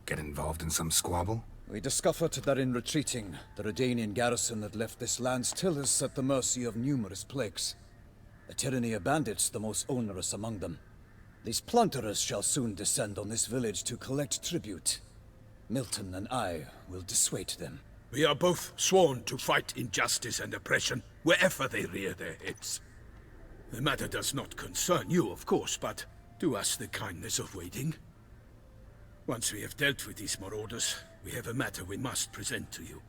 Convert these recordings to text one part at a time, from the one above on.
Get involved in some squabble? We discovered that in retreating, the Redanian garrison that left this land still is at the mercy of numerous plagues. The tyranny of bandits the most onerous among them. These plunderers shall soon descend on this village to collect tribute. Milton and I will dissuade them. We are both sworn to fight injustice and oppression wherever they rear their heads. The matter does not concern you, of course, but do us the kindness of waiting. Once we have dealt with these marauders, we have a matter we must present to you.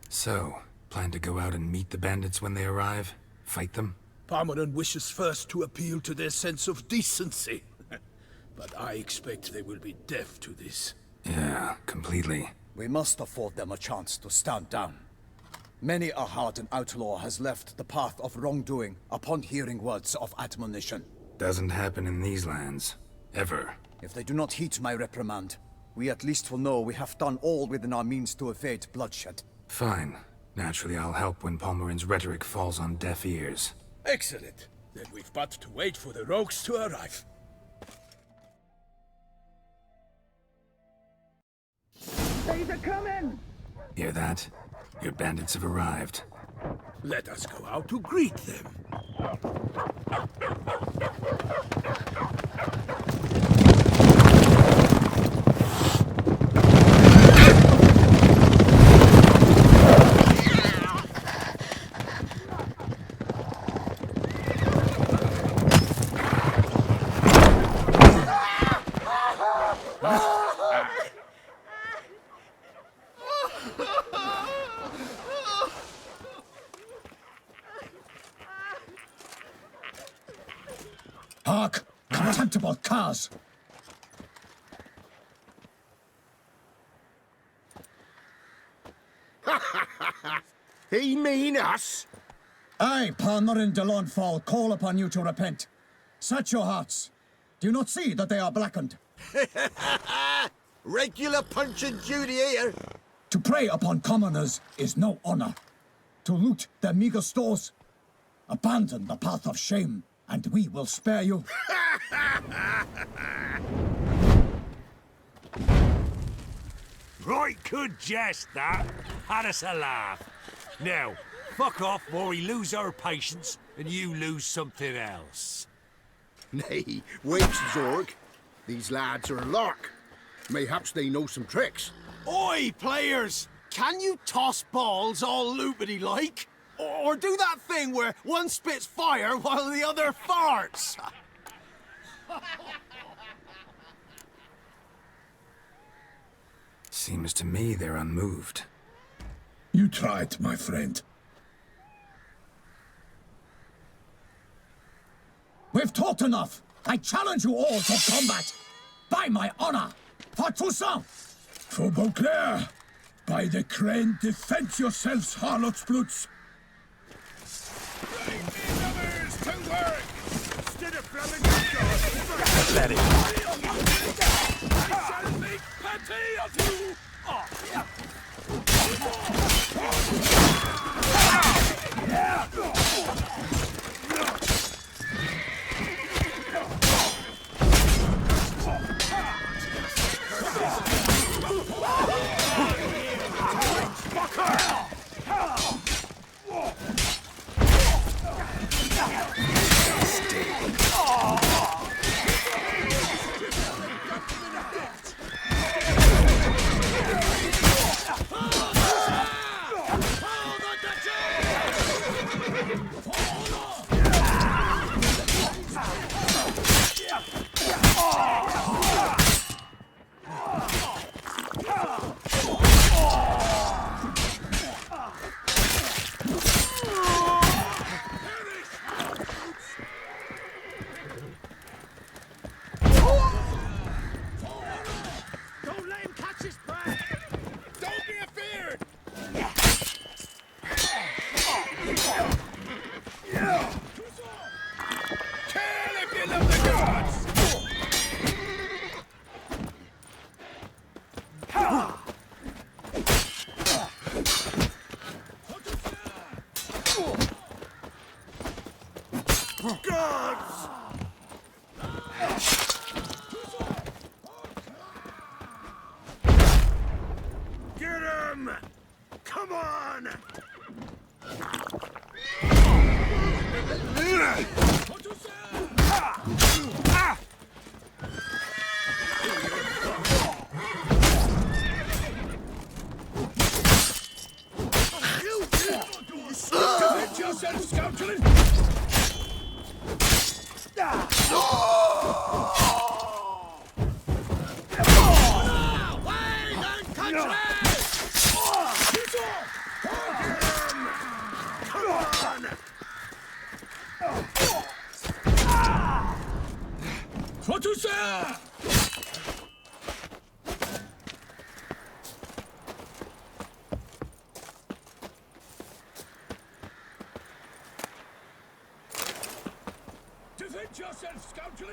So, plan to go out and meet the bandits when they arrive? Fight them? Parmeran wishes first to appeal to their sense of decency. But I expect they will be deaf to this. Yeah, completely. We must afford them a chance to stand down. Many a hardened outlaw has left the path of wrongdoing upon hearing words of admonition. Doesn't happen in these lands. Ever. If they do not heed my reprimand, we at least will know we have done all within our means to evade bloodshed. Fine. Naturally, I'll help when Palmerin's rhetoric falls on deaf ears. Excellent. Then we've but to wait for the rogues to arrive. They're coming! Hear that? Your bandits have arrived. Let us go out to greet them. Hark! Contemptible curs! He mean us? I, Palmerin de Launfal, call upon you to repent. Set your hearts. Do you not see that they are blackened? Regular Punch and Judy here. To prey upon commoners is no honor. To loot their meager stores, abandon the path of shame, and we will spare you. Right good jest, that. Had us a laugh. Now, fuck off or we lose our patience and you lose something else. Nay, wait, Zorg. These lads are a lark. Mayhaps they know some tricks. Oi, players! Can you toss balls all loopity like? Or do that thing where one spits fire while the other farts? Seems to me they're unmoved. You tried, my friend. We've talked enough. I challenge you all to combat. By my honor. For Toussaint. For Beauclair. By the crane, defend yourselves, harlots bloods. Pathetic. them! Come on! Defend yourself, scoundrel! Fortusa! Defend yourself, scoundrel!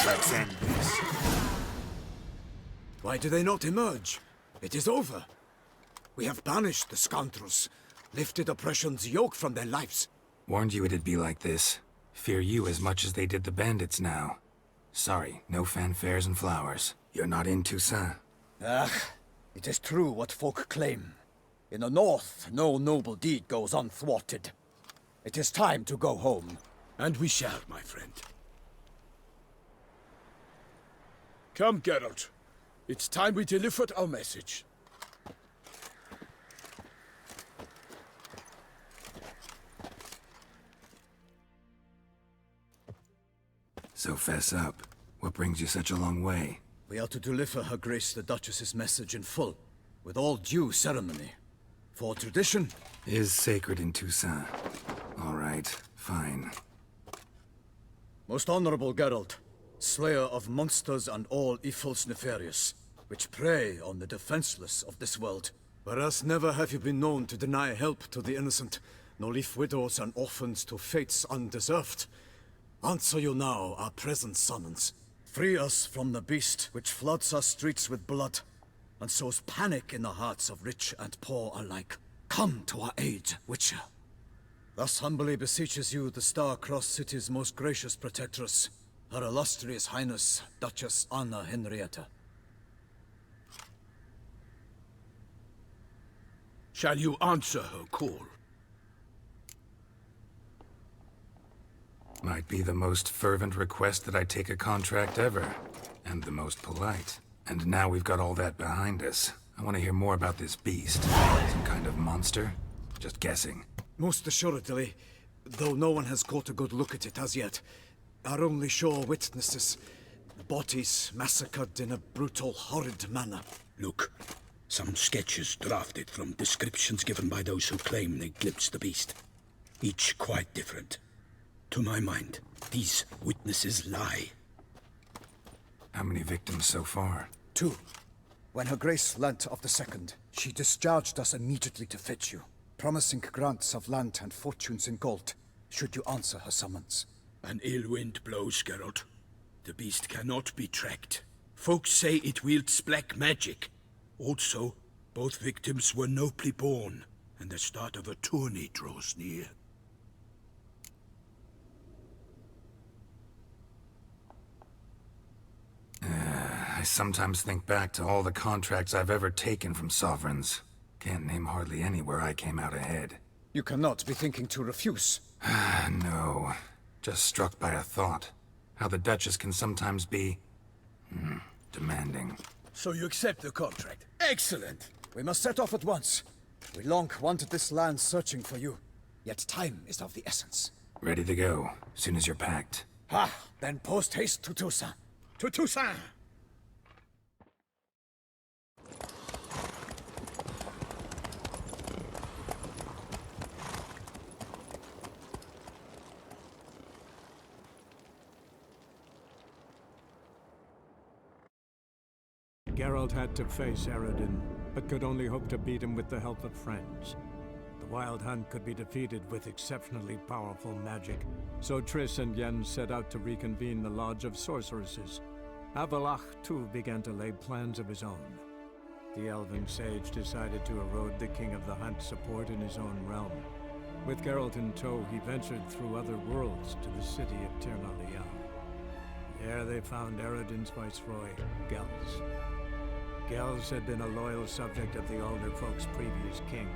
Let's end this. Why do they not emerge? It is over. We have banished the scoundrels, lifted oppression's yoke from their lives. Warned you it'd be like this. Fear you as much as they did the bandits now. Sorry, no fanfares and flowers. You're not in Toussaint. Ah, it is true what folk claim. In the north, no noble deed goes unthwarted. It is time to go home. And we shall, my friend. Come, Geralt. It's time we delivered our message. So fess up. What brings you such a long way? We are to deliver Her Grace the Duchess's message in full, with all due ceremony. For tradition, Is sacred in Toussaint. All right, fine. most honorable Geralt, slayer of monsters and all evils nefarious, which prey on the defenseless of this world. Whereas never have you been known to deny help to the innocent, nor leave widows and orphans to fates undeserved. Answer you now our present summons. Free us from the beast which floods our streets with blood, and sows panic in the hearts of rich and poor alike. Come to our aid, Witcher. Thus humbly beseeches you the Star-Crossed City's most gracious protectress, Her Illustrious Highness, Duchess Anna Henrietta. Shall you answer her call? Might be the most fervent request that I take a contract ever. And the most polite. And now we've got all that behind us. I want to hear more about this beast. Some kind of monster? Just guessing. Most assuredly, though no one has caught a good look at it as yet. Our only sure witnesses. Bodies massacred in a brutal, horrid manner. Look, some sketches drafted from descriptions given by those who claim they glimpsed the beast. Each quite different. To my mind, these witnesses lie. How many victims so far? 2. When Her Grace learnt of the second, she discharged us immediately to fetch you, promising grants of land and fortunes in gold, should you answer her summons. An ill wind blows, Geralt. The beast cannot be tracked. Folks say it wields black magic. Also, both victims were nobly born, and the start of a tourney draws near. I sometimes think back to all the contracts I've ever taken from sovereigns. Can't name hardly any where I came out ahead. You cannot be thinking to refuse. No. Just struck by a thought. How the Duchess can sometimes be... demanding. So you accept the contract? Excellent! We must set off at once. We long wanted this land searching for you, yet time is of the essence. Ready to go, soon as you're packed. Ah, then post haste to Toussaint. To Toussaint! Geralt had to face Eredin, but could only hope to beat him with the help of friends. The Wild Hunt could be defeated with exceptionally powerful magic, so Triss and Yen set out to reconvene the Lodge of Sorceresses. Avallac'h, too, began to lay plans of his own. The elven sage decided to erode the King of the Hunt's support in his own realm. With Geralt in tow, he ventured through other worlds to the city of Tir na Lial. There they found Eredin's viceroy, Gels. Gels had been a loyal subject of the Alderfolk's previous king.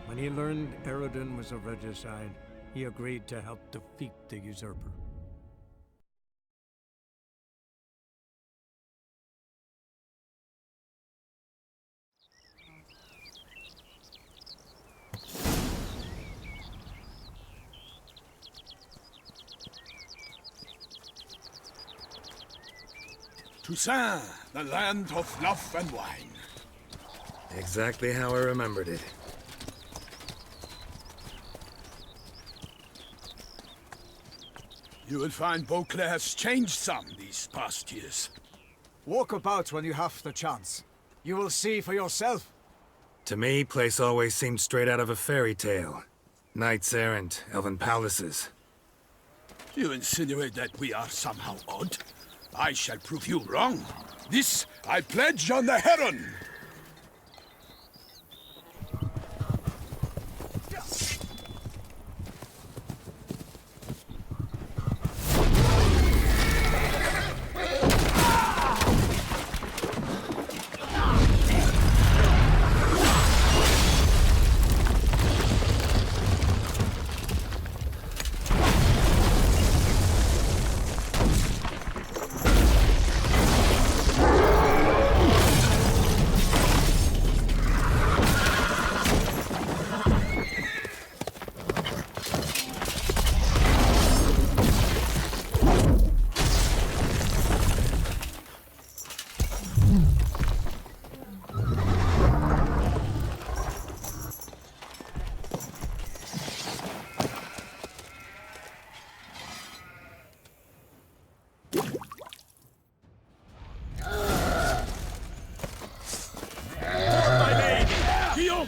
When he learned Eredin was a regicide, he agreed to help defeat the usurper. Toussaint, the land of love and wine. Exactly how I remembered it. You will find Beauclair has changed some these past years. Walk about when you have the chance. You will see for yourself. To me, place always seemed straight out of a fairy tale. Knights errant, elven palaces. You insinuate that we are somehow odd? I shall prove you wrong. This I pledge on the Heron.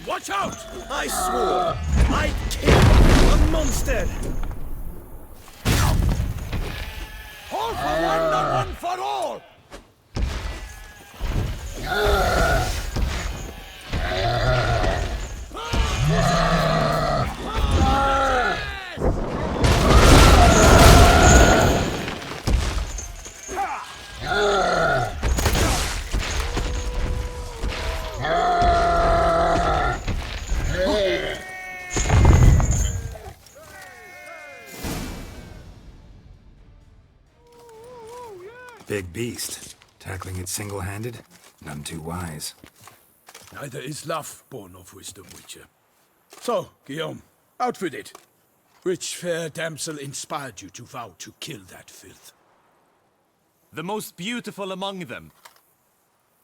Watch out! I swore I'd kill a monster! All for one, not one for all! Big beast. Tackling it single-handed? None too wise. Neither is love born of wisdom, Witcher. So, Guillaume, out with it. Which fair damsel inspired you to vow to kill that filth? The most beautiful among them.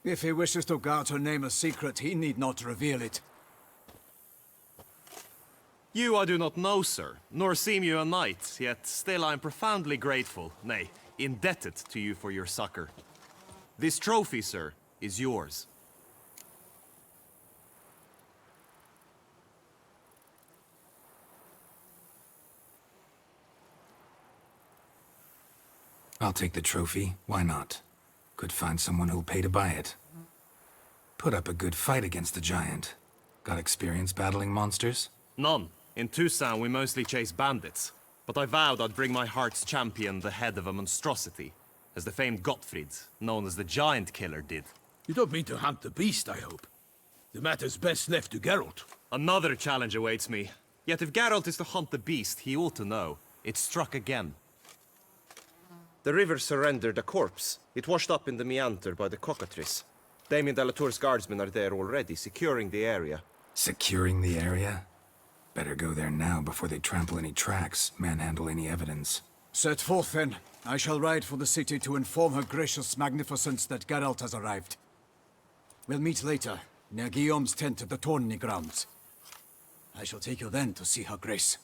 If he wishes to guard her name a secret, he need not reveal it. You I do not know, sir, nor seem you a knight, yet still I am profoundly grateful, nay, indebted to you for your succor. This trophy, sir, is yours. I'll take the trophy. Why not? Could find someone who'll pay to buy it. Put up a good fight against the giant. Got experience battling monsters? None. In Toussaint we mostly chase bandits. But I vowed I'd bring my heart's champion the head of a monstrosity, as the famed Gottfried, known as the Giant Killer, did. You don't mean to hunt the beast, I hope. The matter's best left to Geralt. Another challenge awaits me. Yet if Geralt is to hunt the beast, he ought to know. It struck again. The river surrendered a corpse. It washed up in the meander by the cockatrice. Damien de la Tour's guardsmen are there already, securing the area. Securing the area? Better go there now before they trample any tracks, manhandle any evidence. Set forth, then. I shall ride for the city to inform her gracious magnificence that Geralt has arrived. We'll meet later, near Guillaume's tent at the Tourney grounds. I shall take you then to see her grace.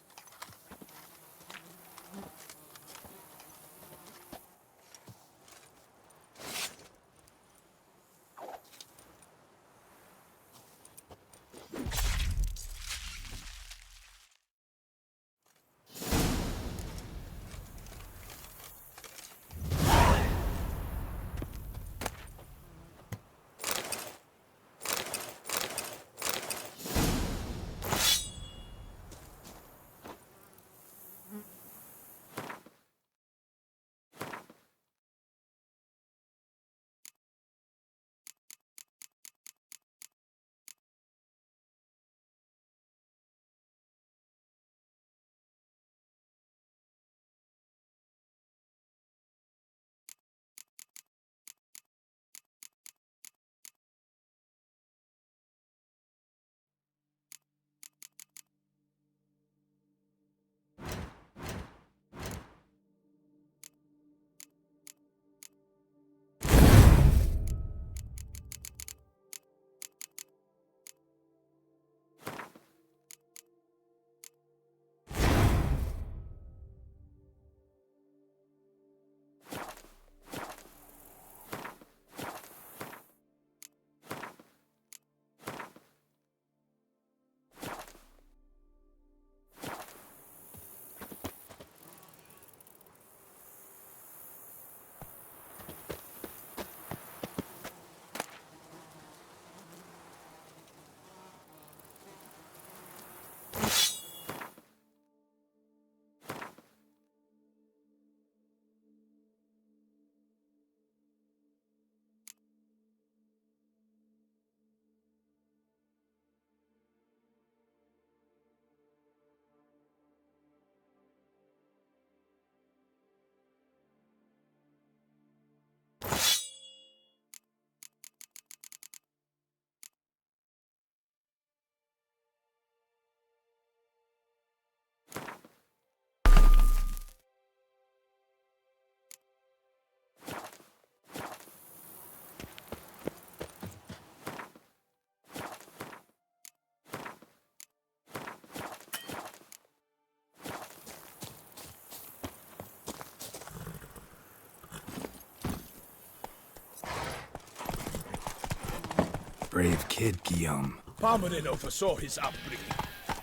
Brave kid, Guillaume. Palmerin oversaw his upbringing.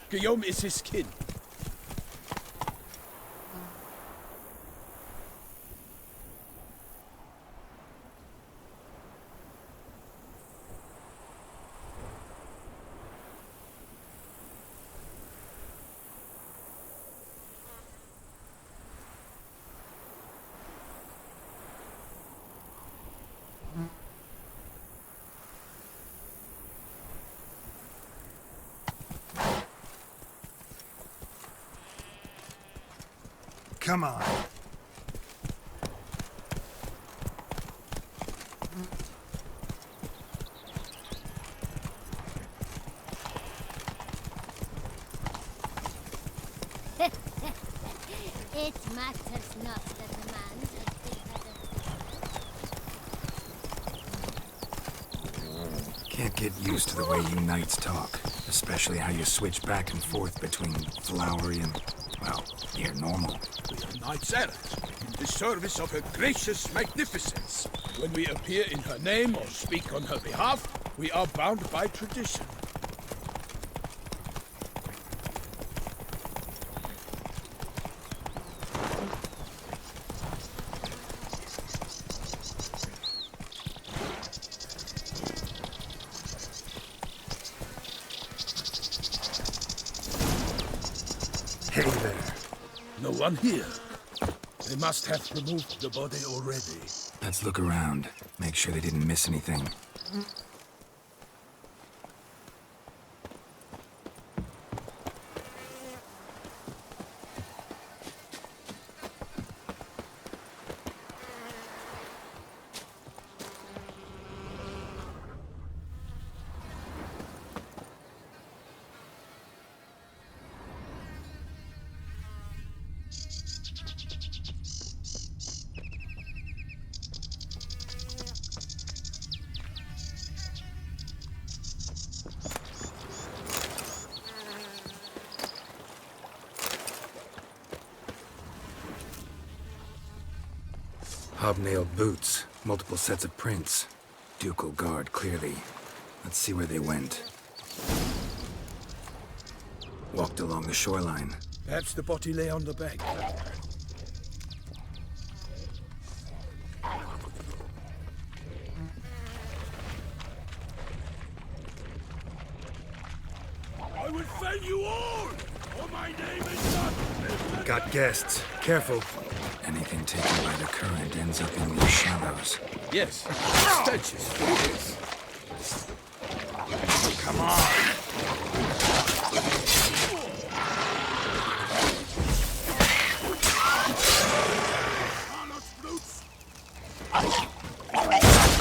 Guillaume is his kin. Come on. It matters not that the man has been Can't get used to the way you knights talk. Especially how you switch back and forth between flowery and, well, near normal. We are knights errant, in the service of her gracious magnificence. When we appear in her name or speak on her behalf, we are bound by tradition. Hey there. No one here. They must have removed the body already. Let's look around. Make sure they didn't miss anything. Hobnailed boots, multiple sets of prints. Ducal guard, clearly. Let's see where they went. Walked along the shoreline. Perhaps the body lay on the bank. I will fell you all! For my name is not... Got guests. Careful. Anything taken by the current ends up in these shallows. Yes, stenches for this. Come on!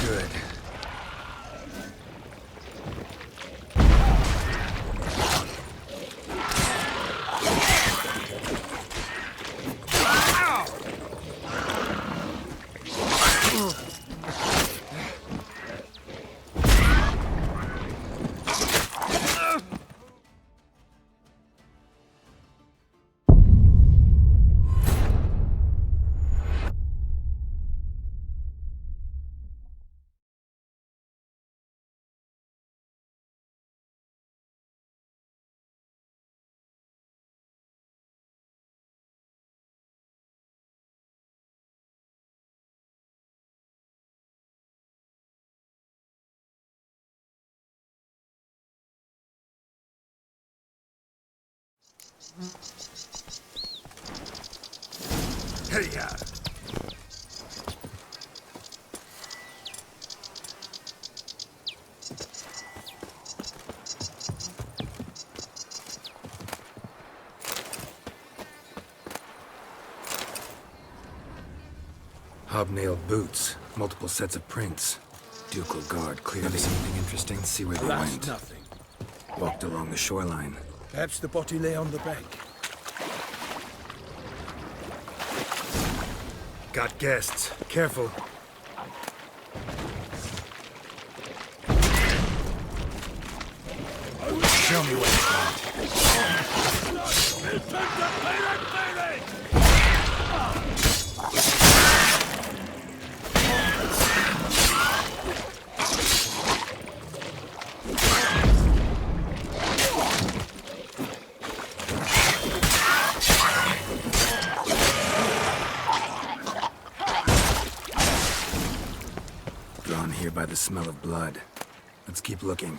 Good. Hey-ya! Hobnailed boots, multiple sets of prints. Ducal guard, clearly. Anything interesting? See where they Alas, went. nothing. Walked along the shoreline. Perhaps the body lay on the bank. Got guests. Careful. Show me what you got. here by the smell of blood. Let's keep looking.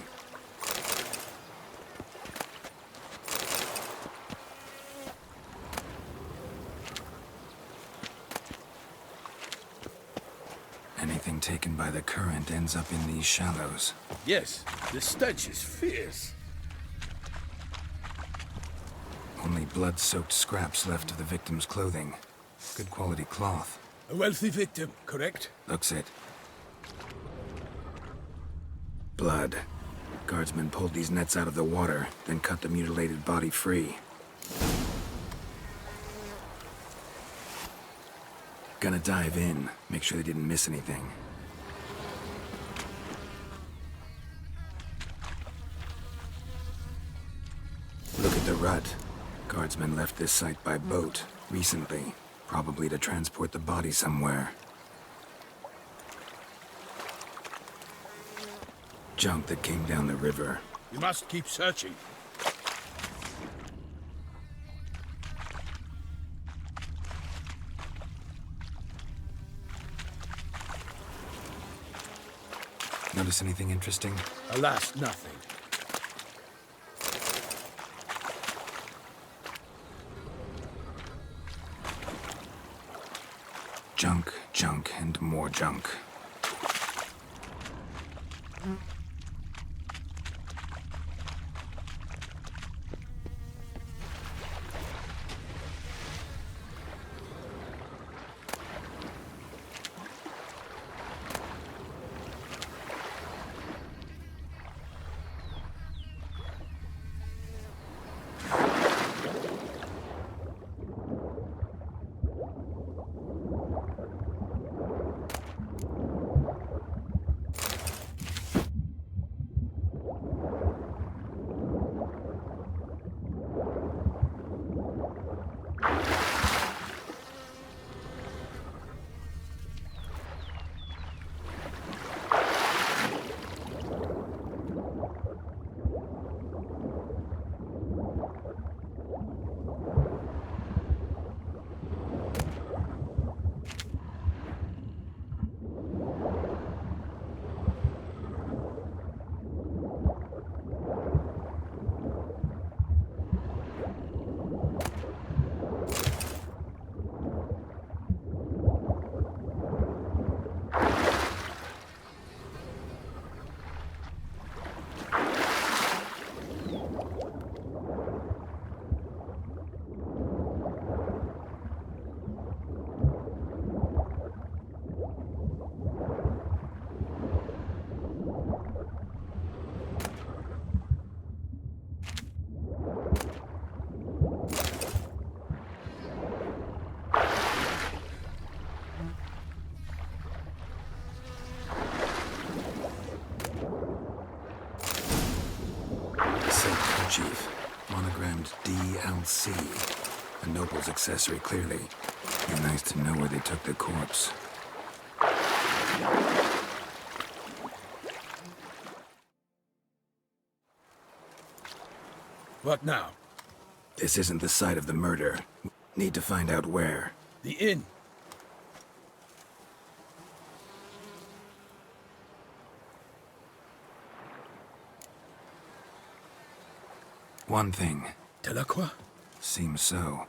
Anything taken by the current ends up in these shallows. Yes, the stench is fierce. Only blood-soaked scraps left of the victim's clothing. Good quality cloth. A wealthy victim, correct? Looks it. Blood. Guardsmen pulled these nets out of the water, then cut the mutilated body free. Gonna dive in, make sure they didn't miss anything. Look at the rut. Guardsmen left this site by boat recently, probably to transport the body somewhere. Junk that came down the river. You must keep searching. Notice anything interesting? Alas, nothing. Junk, junk, and more junk. Chief. Monogrammed DLC. A noble's accessory, clearly. Be nice to know where they took the corpse. What now? This isn't the site of the murder. Need to find out where. The inn. One thing. Delacroix? Seems so.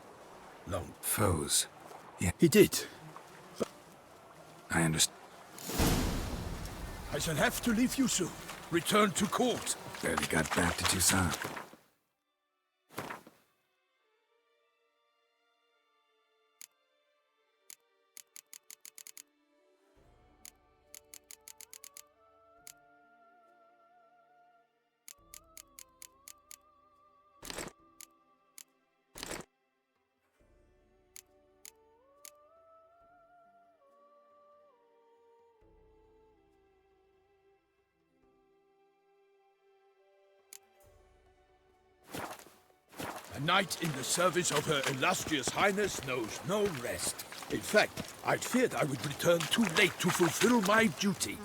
Long. Foes. Yeah. He did. I understand. I shall have to leave you soon. Return to court. Barely got back to Toussaint. A knight in the service of Her Illustrious Highness knows no rest. In fact, I'd feared I would return too late to fulfill my duty.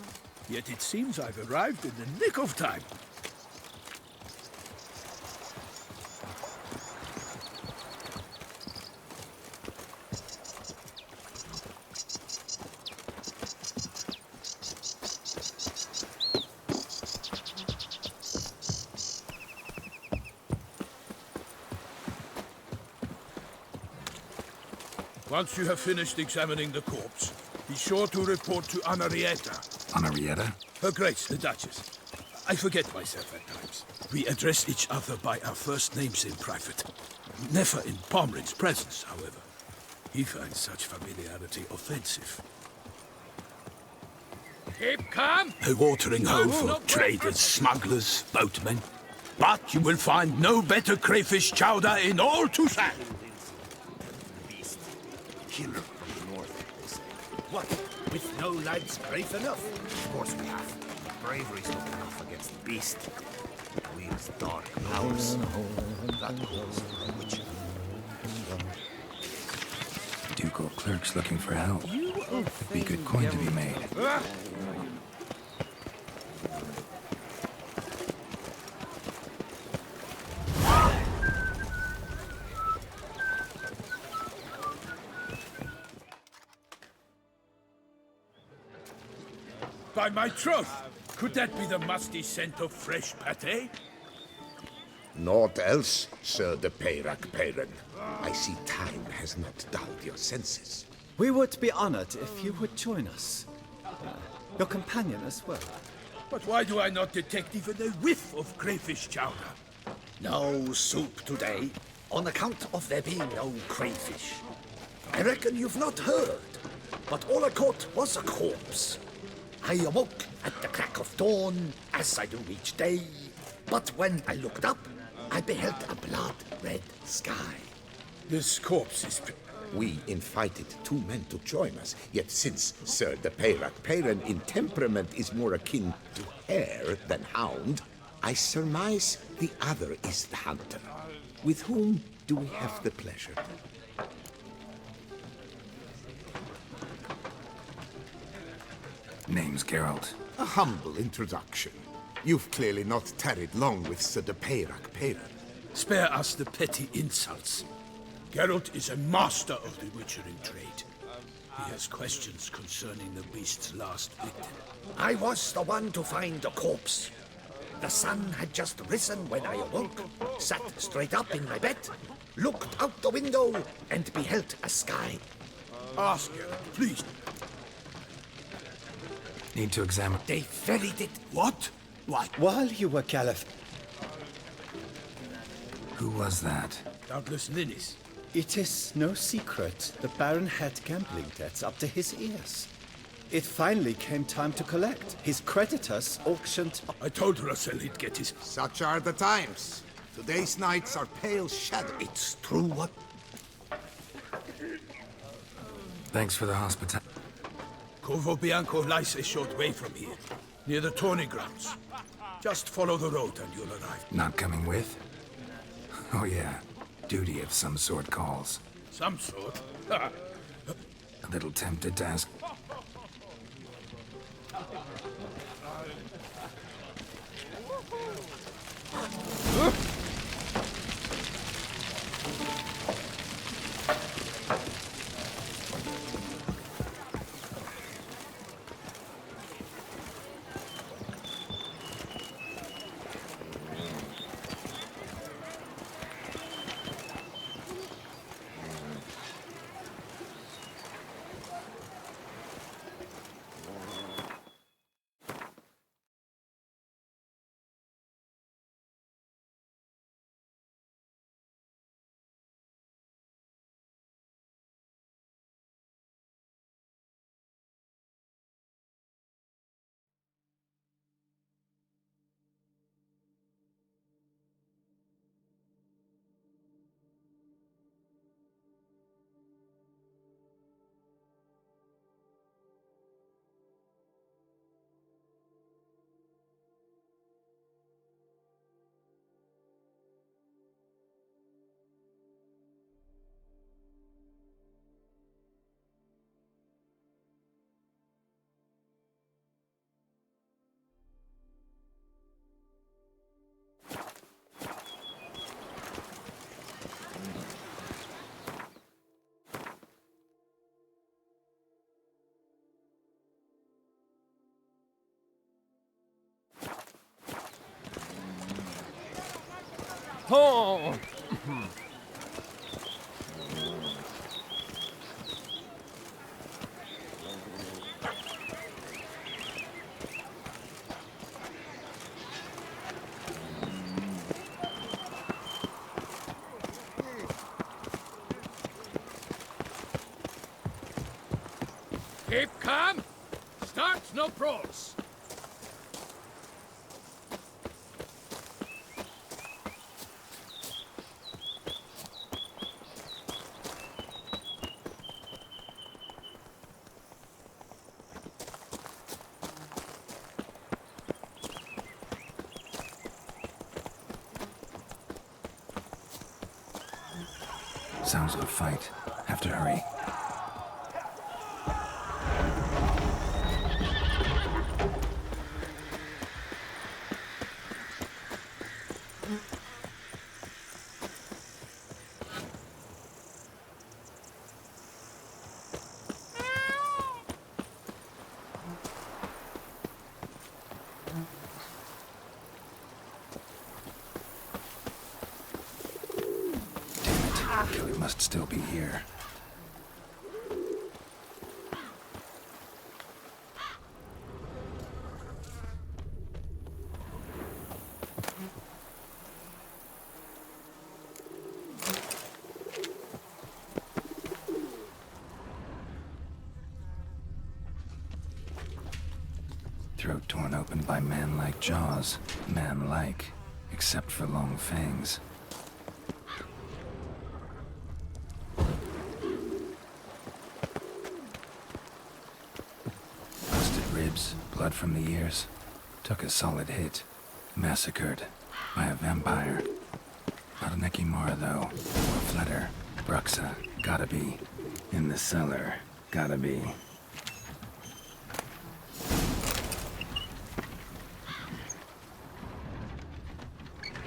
Yet it seems I've arrived in the nick of time. Once you have finished examining the corpse, be sure to report to Anarietta. Anarietta? Her Grace, the Duchess. I forget myself at times. We address each other by our first names in private. Never in Pomrin's presence, however. He finds such familiarity offensive. Keep calm. A watering hole for traders, smugglers, boatmen. But you will find no better crayfish chowder in all Toussaint. Beast. Killer from the north, they say. What? With no lads brave enough? Of course we have. Bravery's not enough against the beast. We use dark powers. That calls for witcher. Ducal clerk's looking for help. Be good coin to be made. By my troth, could that be the musty scent of fresh pâté? Naught else, Sir de Peyrac Peyran. I see time has not dulled your senses. We would be honored if you would join us. Your companion as well. But why do I not detect even a whiff of crayfish chowder? No soup today, on account of there being no crayfish. I reckon you've not heard, but all I caught was a corpse. I awoke at the crack of dawn, as I do each day, but when I looked up, I beheld a blood-red sky. This corpse is... We invited 2 men to join us, yet since Sir de Peyrac Peyran in temperament is more akin to hare than hound, I surmise the other is the hunter. With whom do we have the pleasure? Name's Geralt. A humble introduction. You've clearly not tarried long with Sir de Peyrac Peyran. Spare us the petty insults. Geralt is a master of the witchering trade. He has questions concerning the beast's last victim. I was the one to find the corpse. The sun had just risen when I awoke, sat straight up in my bed, looked out the window, and beheld a sky. Ask Geralt, please. Need to examine... They very did. What? Why? While you were Caliph, Who was that? Doubtless Ninnis. it is no secret the Baron had gambling debts up to his ears. It finally came time to collect. His creditors auctioned... I told Russell he'd get his... Such are the times. Today's nights are pale shadow. It's true what... Thanks for the hospitality. Corvo Bianco lies a short way from here, near the tourney grounds. Just follow the road and you'll arrive. Not coming with? Oh yeah, duty of some sort calls. Some sort? A little tempted to ask. Keep calm. Start no brawls. Sounds of a fight. Have to hurry. It must still be here. Throat torn open by man-like jaws. Man-like, except for long fangs. Blood from the ears. Took a solid hit. Massacred by a vampire. Not an Ekimara, though. Or Fletter. Bruxa. Gotta be. In the cellar. Gotta be.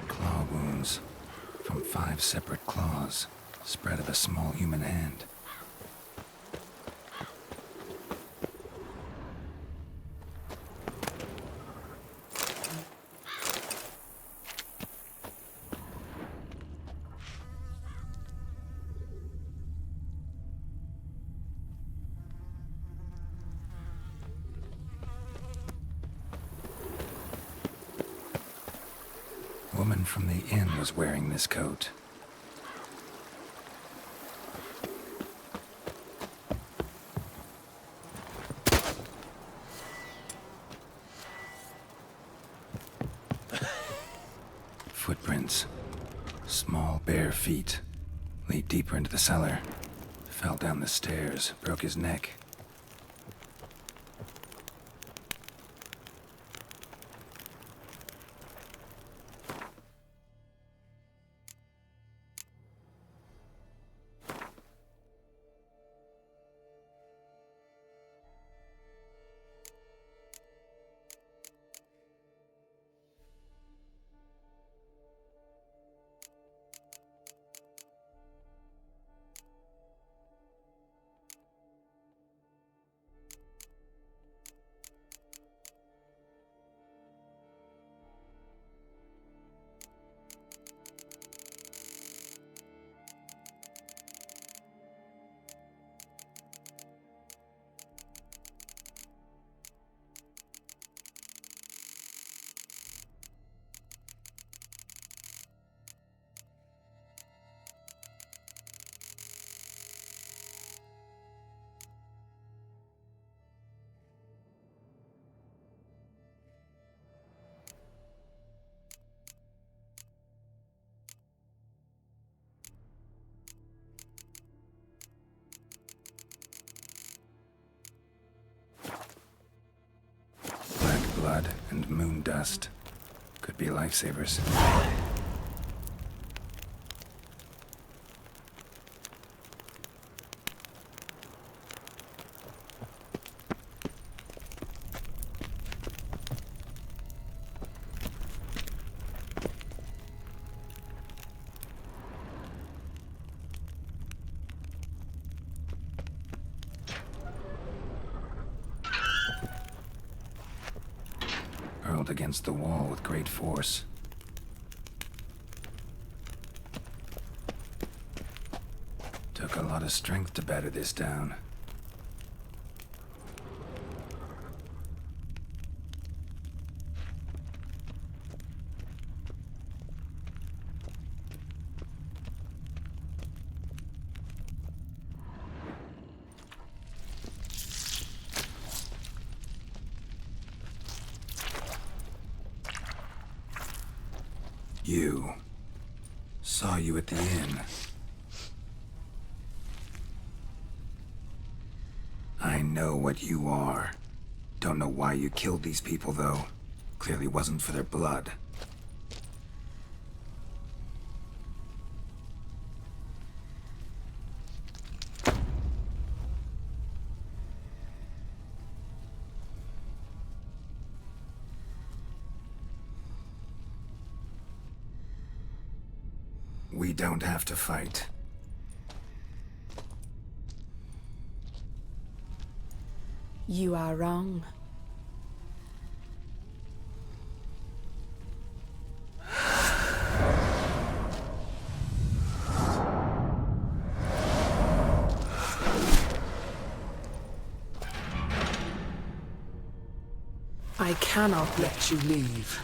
Claw wounds. From 5 separate claws. Spread of a small human hand. Woman from the inn was wearing this coat. Footprints. Small, bare feet. Lead deeper into the cellar. Fell down the stairs, broke his neck. Blood and moon dust. Could be lifesavers. Hurled against the wall with great force. Took a lot of strength to batter this down. you. Saw you at the inn. I know what you are. Don't know why you killed these people, though. Clearly wasn't for their blood. We don't have to fight. You are wrong. I cannot let you leave.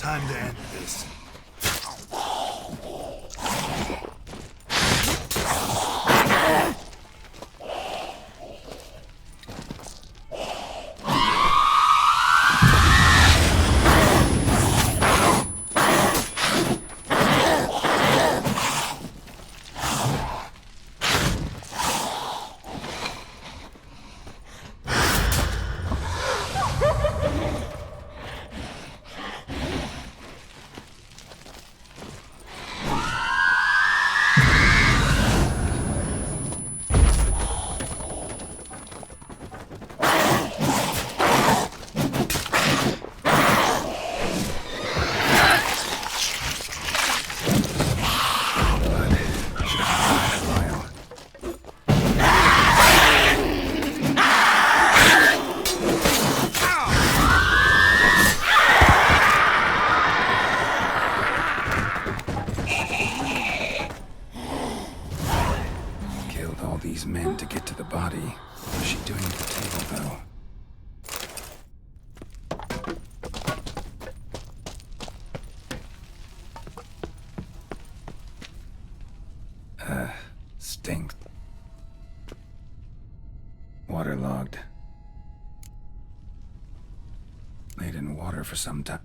Time to end this. These men to get to the body. What's she doing at the table, though? Stinks. Waterlogged. Laid in water for some time.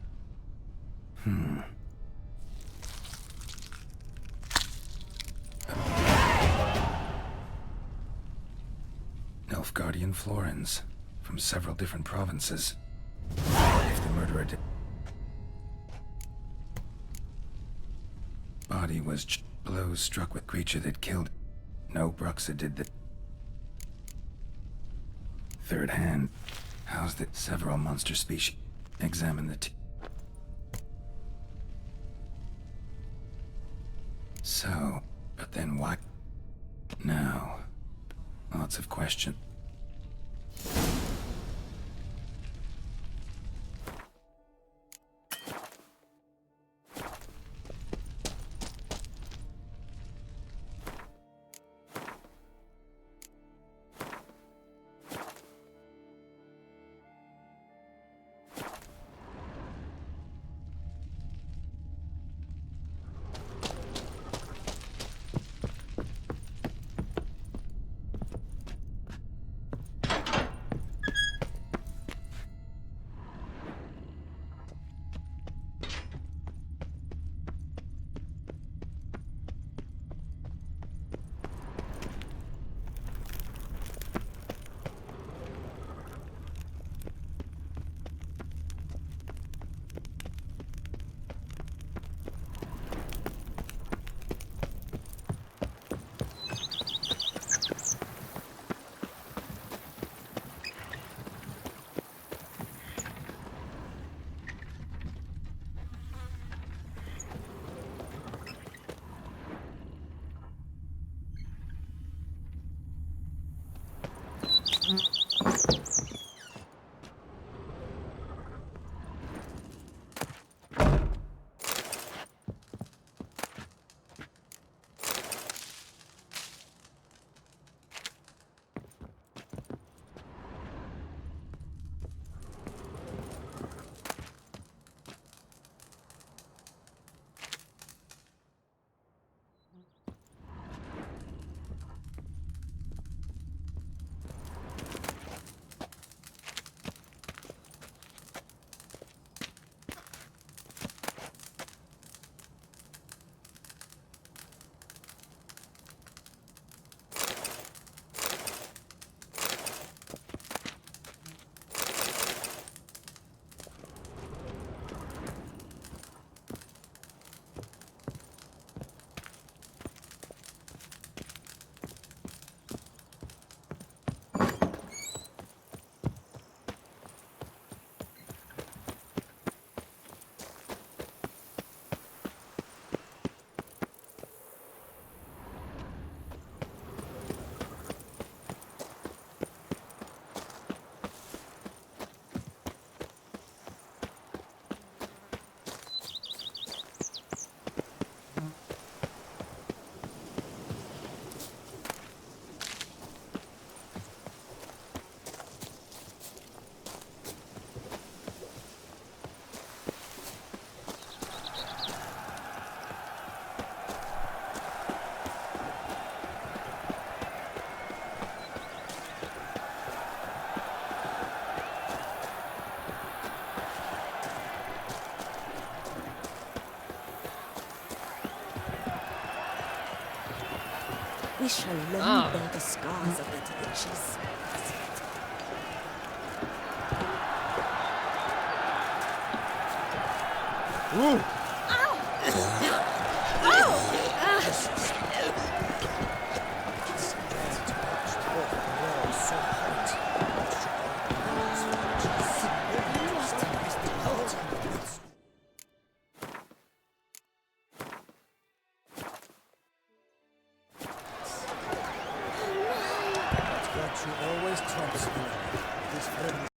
Nilfgaardian florins from several different provinces. If the murderer did... Body was blows struck with creature that killed. No Bruxa did the... Third hand. Housed it several monster species. Examine the So, but then what? Now, lots of questions. We shall long bear the scars of it riches. Virtue always trumps the enemy. This